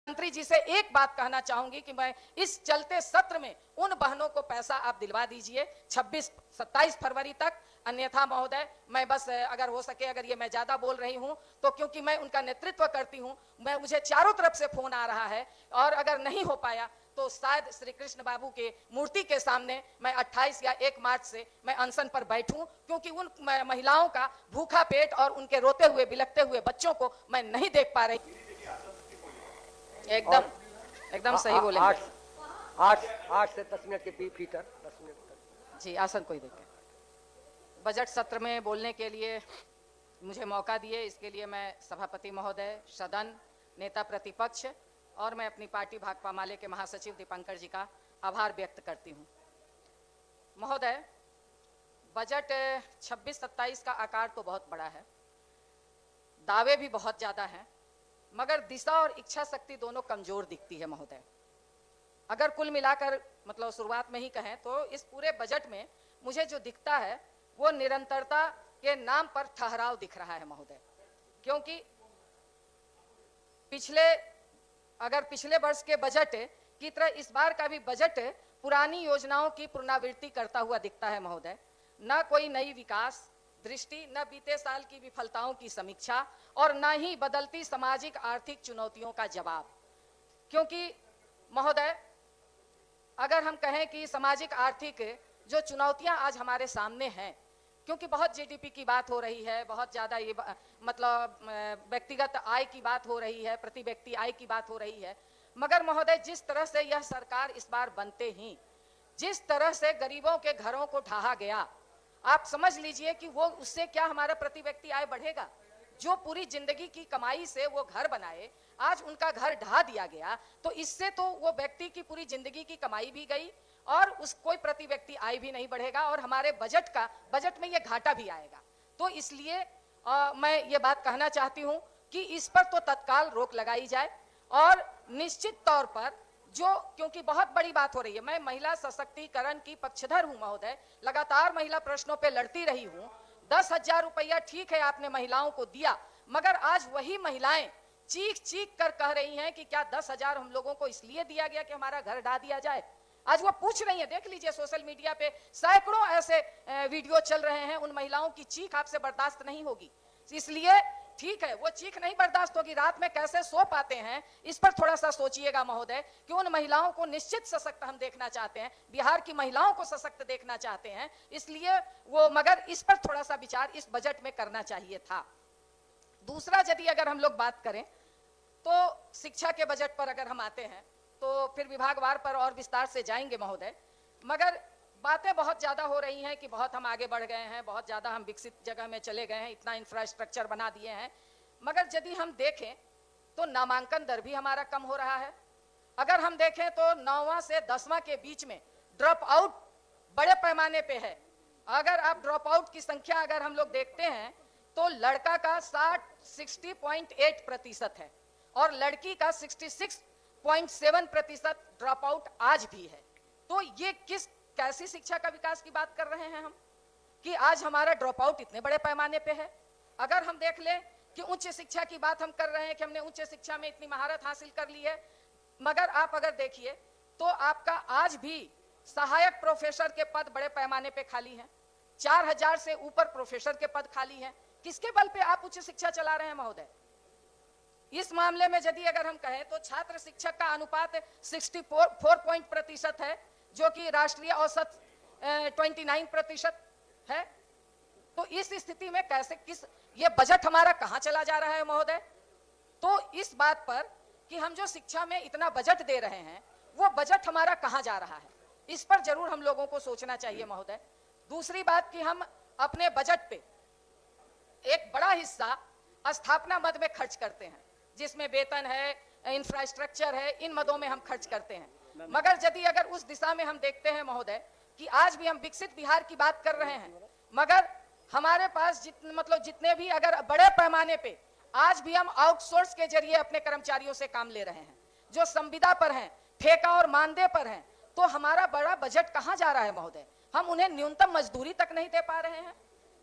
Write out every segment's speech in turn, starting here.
मंत्री जी से एक बात कहना चाहूंगी कि मैं इस चलते सत्र में उन बहनों को पैसा आप दिलवा दीजिए 26-27 फरवरी तक। अन्यथा महोदय मैं बस अगर हो सके, अगर ये मैं ज्यादा बोल रही हूं तो क्योंकि मैं उनका नेतृत्व करती हूं, मुझे चारों तरफ से फोन आ रहा है और अगर नहीं हो पाया तो शायद श्री कृष्ण बाबू के मूर्ति के सामने मैं 28 या 1 मार्च से मैं अनशन पर बैठूं, क्योंकि उन महिलाओं का भूखा पेट और उनके रोते हुए बिलखते हुए बच्चों को मैं नहीं देख पा रही। एकदम एकदम सही बोले। 8 से 10 मिनट के भीतर 10 मिनट तक जी आसन कोई देखे। बजट सत्र में बोलने के लिए मुझे मौका दिए, इसके लिए मैं सभापति महोदय, सदन, नेता प्रतिपक्ष और मैं अपनी पार्टी भाकपा माले के महासचिव दीपंकर जी का आभार व्यक्त करती हूं। महोदय, बजट 26-27 का आकार तो बहुत बड़ा है, दावे भी बहुत ज्यादा हैं, मगर दिशा और इच्छा शक्ति दोनों कमजोर दिखती है महोदय। अगर कुल मिलाकर मतलब शुरुआत में ही कहें तो इस पूरे बजट में मुझे जो दिखता है वो निरंतरता के नाम पर ठहराव दिख रहा है महोदय। क्योंकि पिछले वर्ष के बजट की तरह इस बार का भी बजट पुरानी योजनाओं की पुनरावृत्ति करता हुआ दिखता है महोदय। न कोई नई विकास दृष्टि, न बीते साल की विफलताओं की समीक्षा और न ही बदलती सामाजिक आर्थिक चुनौतियों का जवाब। क्योंकि महोदय अगर हम कहें कि सामाजिक आर्थिक जो चुनौतियां आज हमारे सामने हैं, क्योंकि बहुत जीडीपी की बात हो रही है, बहुत ज़्यादा ये मतलब व्यक्तिगत आय की बात हो रही है, प्रति व्यक्ति आय की बात हो रही है, मगर महोदय जिस तरह से यह सरकार इस बार बनते ही जिस तरह से गरीबों के घरों को ढहा गया, आप समझ लीजिए कि वो उससे क्या हमारा प्रति व्यक्ति आय बढ़ेगा। जो पूरी जिंदगी की कमाई से वो घर बनाए, आज उनका घर ढहा दिया गया, तो इससे तो वो व्यक्ति की पूरी जिंदगी की कमाई भी गई और उस कोई प्रति व्यक्ति आय भी नहीं बढ़ेगा और हमारे बजट में ये घाटा भी आएगा। तो इसलिए मैं ये बात कहना चाहती हूँ कि इस पर तो तत्काल रोक लगाई जाए और निश्चित तौर पर क्योंकि बहुत बड़ी बात हो रही है, मैं महिला सशक्तिकरण की पक्षधर हूं महोदय, लगातार महिला प्रश्नों पे लड़ती रही हूं। 10,000 रुपया ठीक है आपने महिलाओं को दिया, मगर आज वही महिलाएं चीख चीख कर कह रही हैं कि क्या 10,000 हम लोगों को इसलिए दिया गया कि हमारा घर ढा दिया जाए। आज वो पूछ रही है, देख लीजिए सोशल मीडिया पे सैकड़ों ऐसे वीडियो चल रहे हैं, उन महिलाओं की चीख आपसे बर्दाश्त नहीं होगी। इसलिए ठीक है, वो चीख नहीं बर्दाश्त होगी, रात में कैसे सो पाते हैं इस पर थोड़ा सा सोचिएगा महोदय, कि उन महिलाओं को निश्चित सशक्त हम देखना चाहते हैं, बिहार की महिलाओं को सशक्त देखना चाहते हैं, इसलिए वो मगर इस पर थोड़ा सा विचार इस बजट में करना चाहिए था। दूसरा, यदि अगर हम लोग बात करें तो शिक्षा के बजट पर अगर हम आते हैं तो फिर विभागवार पर और विस्तार से जाएंगे महोदय, मगर बातें बहुत ज़्यादा हो रही हैं कि बहुत हम आगे बढ़ गए हैं, बहुत ज़्यादा हम विकसित जगह में चले गए हैं, इतना इंफ्रास्ट्रक्चर बना दिए हैं, मगर यदि हम देखें तो नामांकन दर भी हमारा कम हो रहा है। अगर हम देखें तो 9वां से 10वां के बीच में ड्रॉप आउट बड़े पैमाने पे है। अगर आप ड्रॉप आउट की संख्या अगर हम लोग देखते हैं तो लड़का का 60.8% है और लड़की का 66.7% ड्रॉप आउट आज भी है। तो ये कैसी शिक्षा का विकास की बात कर रहे हैं हम, कि आज हमारा ड्रॉप आउट इतने बड़े पैमाने पे है। अगर हम देख लें कि उच्च शिक्षा की बात हम कर रहे हैं कि हमने उच्च शिक्षा में इतनी महारत हासिल कर ली है, मगर आप अगर देखिए तो आपका आज भी सहायक प्रोफेसर के पद बड़े पैमाने पे खाली हैं, 4,000 से ऊपर प्रोफेसर के पद खाली हैं। किसके बल पे आप उच्च शिक्षा चला रहे हैं महोदय? इस मामले में यदि अगर हम कहें तो छात्र शिक्षक का अनुपात 64% है, जो कि राष्ट्रीय औसत 29% है। तो इस स्थिति में कैसे ये बजट हमारा कहां चला जा रहा है महोदय? तो इस बात पर कि हम जो शिक्षा में इतना बजट दे रहे हैं वो बजट हमारा कहां जा रहा है, इस पर जरूर हम लोगों को सोचना चाहिए महोदय। दूसरी बात कि हम अपने बजट पे एक बड़ा हिस्सा स्थापना मद में खर्च करते हैं, जिसमें वेतन है, इंफ्रास्ट्रक्चर है, इन मदों में हम खर्च करते हैं। मगर यदि अगर उस दिशा में हम देखते हैं महोदय कि आज भी हम विकसित बिहार की बात कर रहे हैं, मगर हमारे पास जितने भी अगर बड़े पैमाने पे आज भी हम आउटसोर्स के जरिए अपने कर्मचारियों से काम ले रहे हैं, जो संविदा पर हैं, ठेका और मानदेय पर हैं, तो हमारा बड़ा बजट कहां जा रहा है महोदय? हम उन्हें न्यूनतम मजदूरी तक नहीं दे पा रहे हैं।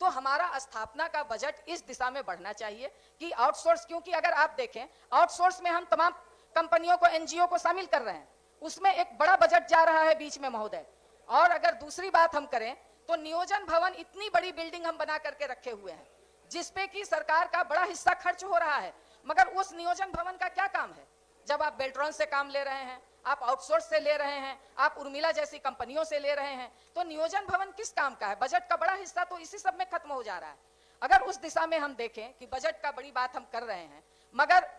तो हमारा स्थापना का बजट इस दिशा में बढ़ना चाहिए कि आउटसोर्स, क्योंकि अगर आप देखें आउटसोर्स में हम तमाम कंपनियों को, एनजीओ को शामिल कर रहे हैं, उसमें एक बड़ा बजट जा रहा है बीच में महोदय। और अगर दूसरी बात हम करें तो नियोजन भवन, इतनी बड़ी बिल्डिंग हम बना करके रखे हुए हैं जिसपे कि सरकार का बड़ा हिस्सा खर्च हो रहा है, मगर उस नियोजन भवन का क्या काम है? जब आप बेल्ट्रॉन से काम ले रहे हैं, आप आउटसोर्स से ले रहे हैं, आप उर्मिला जैसी कंपनियों से ले रहे हैं, तो नियोजन भवन किस काम का है? बजट का बड़ा हिस्सा तो इसी सब में खत्म हो जा रहा है। अगर उस दिशा में हम देखें कि बजट का बड़ी बात हम कर रहे हैं, मगर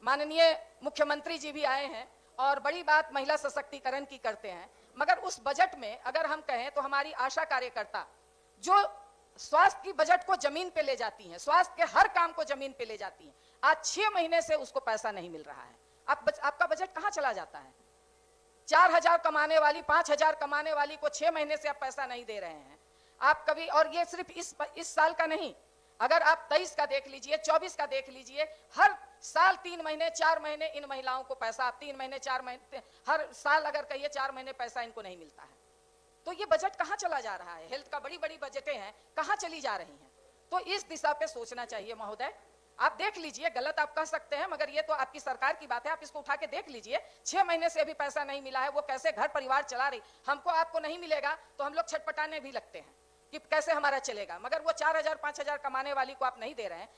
माननीय मुख्यमंत्री जी भी आए हैं और बड़ी बात महिला सशक्तिकरण की करते हैं, मगर उस बजट में अगर हम कहें तो हमारी आशा कार्यकर्ता जो स्वास्थ्य की बजट को जमीन पे ले जाती हैं, स्वास्थ्य के हर काम को जमीन पे ले जाती हैं, आज 6 महीने से उसको पैसा नहीं मिल रहा है। आपका बजट कहां चला जाता है? 4,000 कमाने वाली, 5,000 कमाने वाली को 6 महीने से आप पैसा नहीं दे रहे हैं। आप कभी, और ये सिर्फ इस साल का नहीं, अगर आप 23 का देख लीजिए, 24 का देख लीजिए, हर साल 3 महीने 4 महीने इन महिलाओं को पैसा, आप 3 महीने 4 महीने, हर साल अगर कहिए 4 महीने पैसा इनको नहीं मिलता है। तो ये बजट कहां चला जा रहा है? हेल्थ का बड़ी बड़ी बजटें हैं, कहां चली जा रही हैं? तो इस दिशा पे सोचना चाहिए महोदय। आप देख लीजिए, गलत आप कह सकते हैं, मगर ये तो आपकी सरकार की बात है, आप इसको उठा के देख लीजिए। 6 महीने से अभी पैसा नहीं मिला है, वो कैसे घर परिवार चला रही। हमको आपको नहीं मिलेगा तो हम लोग छटपटाने भी लगते हैं कि कैसे हमारा चलेगा, मगर वो 4,000 5,000 कमाने वाली को आप नहीं दे रहे हैं।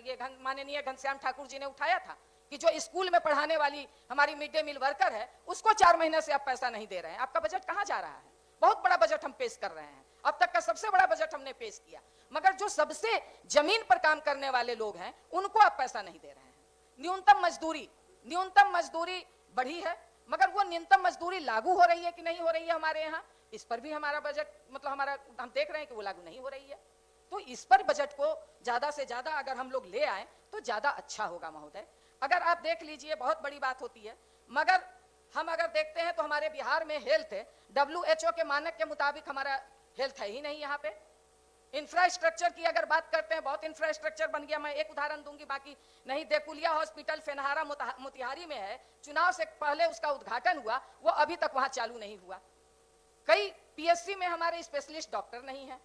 ये माननीय घनश्याम ठाकुर जी ने उठाया था कि जो स्कूल में पढ़ाने वाली हमारी मिड डे मील वर्कर है, उसको 4 महीने से आप पैसा नहीं दे रहे हैं। आपका बजट कहां जा रहा है? बहुत बड़ा बजट हम पेश कर रहे हैं, अब तक का सबसे बड़ा बजट हमने पेश किया, मगर जो सबसे जमीन पर काम करने वाले लोग हैं उनको आप पैसा नहीं दे रहे हैं। न्यूनतम मजदूरी बढ़ी है, मगर वो न्यूनतम मजदूरी लागू हो रही है कि नहीं हो रही है हमारे यहाँ, इस पर भी हमारा बजट, मतलब हम देख रहे हैं कि वो लागू नहीं हो रही है। तो इस पर बजट को ज्यादा से ज्यादा अगर हम लोग ले आए तो ज्यादा अच्छा होगा महोदय। अगर आप देख लीजिए, बहुत बड़ी बात होती है, मगर हम अगर देखते हैं तो हमारे बिहार में हेल्थ है, WHO के मानक के मुताबिक हमारा हेल्थ है ही नहीं। यहाँ पे इंफ्रास्ट्रक्चर की अगर बात करते हैं, बहुत इंफ्रास्ट्रक्चर बन गया। मैं एक उदाहरण दूंगी, बाकी नहीं। देकुलिया हॉस्पिटल फेनहारा मोतिहारी में है, चुनाव से पहले उसका उद्घाटन हुआ, वो अभी तक वहां चालू नहीं हुआ। कई PSC में हमारे स्पेशलिस्ट डॉक्टर नहीं है।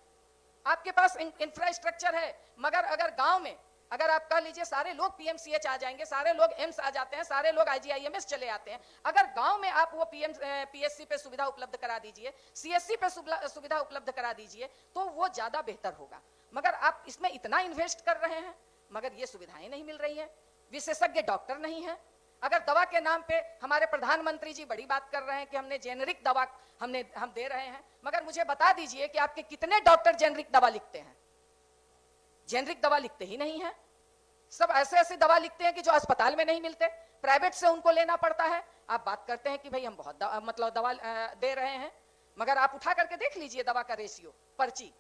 आपके पास इंफ्रास्ट्रक्चर है, मगर अगर गांव में अगर आप कह लीजिए सारे लोग PMCH आ जाएंगे, सारे लोग एम्स आ जाते हैं, सारे लोग IGIMS चले आते हैं, अगर गांव में आप वो PSC पे सुविधा उपलब्ध करा दीजिए, CSC पे सुविधा उपलब्ध करा दीजिए, तो वो ज्यादा बेहतर होगा। मगर आप इसमें इतना इन्वेस्ट कर रहे हैं, मगर ये सुविधाएं नहीं मिल रही है, विशेषज्ञ डॉक्टर नहीं है। अगर दवा के नाम पे हमारे प्रधानमंत्री जी बड़ी बात कर रहे हैं कि हमने जेनेरिक दवा हम दे रहे हैं, मगर मुझे बता दीजिए कि आपके कितने डॉक्टर जेनेरिक दवा लिखते हैं? जेनेरिक दवा लिखते ही नहीं है। सब ऐसे ऐसे दवा लिखते हैं कि जो अस्पताल में नहीं मिलते, प्राइवेट से उनको लेना पड़ता है। आप बात करते हैं कि भाई हम बहुत दवा दे रहे हैं, मगर आप उठा करके देख लीजिए दवा का रेशियो, पर्ची,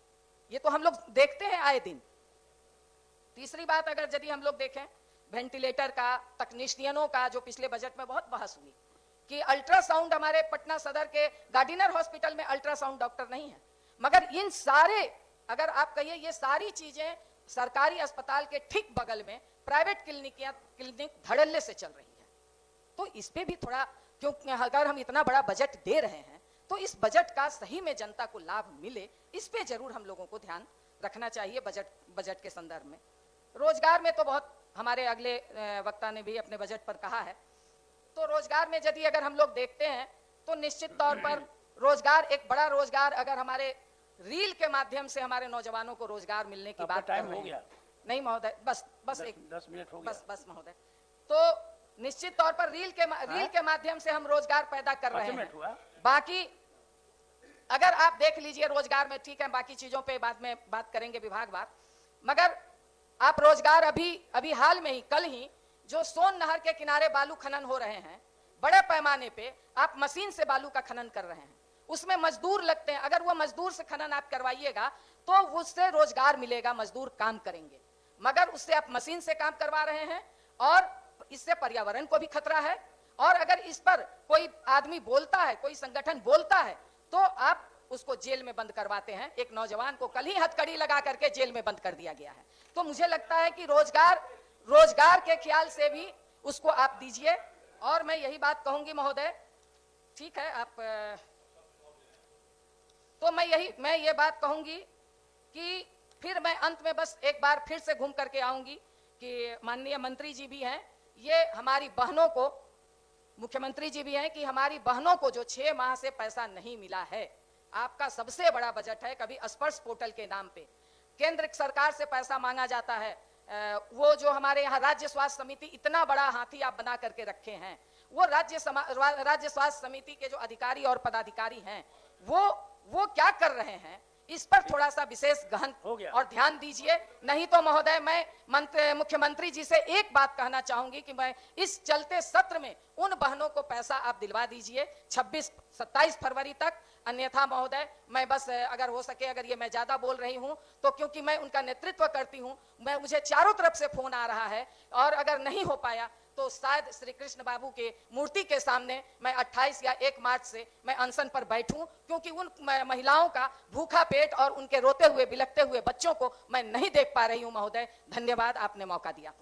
ये तो हम लोग देखते हैं आए दिन। तीसरी बात, अगर यदि हम लोग देखें वेंटिलेटर का, तकनीशियनों का, जो पिछले बजट में बहुत बहस हुई कि अल्ट्रासाउंड, हमारे पटना सदर के गार्डिनर हॉस्पिटल में अल्ट्रासाउंड डॉक्टर नहीं है, मगर इन सारे, अगर आप कहिए ये सारी चीजें सरकारी अस्पताल के ठीक बगल में प्राइवेट क्लिनिक धड़ल्ले से चल रही है। तो इस पे भी थोड़ा, क्योंकि अगर हम इतना बड़ा बजट दे रहे हैं तो इस बजट का सही में जनता को लाभ मिले, इस पे जरूर हम लोगों को ध्यान रखना चाहिए बजट के संदर्भ में। रोजगार में तो बहुत हमारे अगले वक्ता ने भी अपने बजट पर कहा है। तो रोजगार में यदि अगर हम लोग देखते हैं तो निश्चित तौर पर रोजगार, एक बड़ा रोजगार अगर हमारे रील के माध्यम से हमारे नौजवानों को रोजगार मिलने की बात कर रहे हैं। नहीं महोदय, बस एक 10 मिनट हो गया। बस महोदय, तो निश्चित तौर पर रील के माध्यम से हम रोजगार पैदा कर रहे हैं। बाकी अगर आप देख लीजिए रोजगार में, ठीक है, बाकी चीजों पे बाद में बात करेंगे विभागवार, मगर आप रोजगार अभी हाल में ही, कल ही जो सोन नहर के किनारे बालू खनन हो रहे हैं, बड़े पैमाने पे आप मशीन से बालू का खनन कर रहे हैं, उसमें मजदूर लगते हैं। अगर वो मजदूर से खनन आप करवाइएगा तो उससे रोजगार मिलेगा, मजदूर काम करेंगे, मगर उससे आप मशीन से काम करवा रहे हैं और इससे पर्यावरण को भी खतरा है। और अगर इस पर कोई आदमी बोलता है, कोई संगठन बोलता है, तो आप उसको जेल में बंद करवाते हैं। एक नौजवान को कल ही हथकड़ी लगा करके जेल में बंद कर दिया गया है। तो मुझे लगता है कि रोजगार के ख्याल से भी उसको आप दीजिए। और मैं यही बात कहूंगी महोदय, ठीक है, आप तो मैं ये बात कहूंगी कि फिर मैं अंत में बस एक बार फिर से घूम करके आऊंगी कि माननीय मंत्री जी भी हैं, ये हमारी बहनों को, मुख्यमंत्री जी भी हैं कि हमारी बहनों को जो 6 माह से पैसा नहीं मिला है, आपका सबसे बड़ा बजट है। कभी स्पर्श पोर्टल के नाम पे केंद्र सरकार से पैसा मांगा जाता है, वो जो हमारे यहाँ राज्य स्वास्थ्य समिति, इतना बड़ा हाथी आप बना करके रखे हैं, वो राज्य स्वास्थ्य समिति के जो अधिकारी और पदाधिकारी हैं वो क्या कर रहे हैं, इस पर थोड़ा सा विशेष गहन और ध्यान दीजिए। नहीं तो महोदय, मैं मुख्यमंत्री जी से एक बात कहना चाहूंगी कि मैं इस चलते सत्र में उन बहनों को पैसा आप दिलवा दीजिए 26-27 फरवरी तक। अन्यथा महोदय, मैं बस अगर हो सके, अगर ये मैं ज्यादा बोल रही हूं तो क्योंकि मैं उनका नेतृत्व करती हूं, मुझे चारों तरफ से फोन आ रहा है, और अगर नहीं हो पाया तो शायद श्री कृष्ण बाबू के मूर्ति के सामने मैं 28 या 1 मार्च से मैं अनशन पर बैठूं, क्योंकि उन महिलाओं का भूखा पेट और उनके रोते हुए बिलखते हुए बच्चों को मैं नहीं देख पा रही हूं महोदय। धन्यवाद, आपने मौका दिया।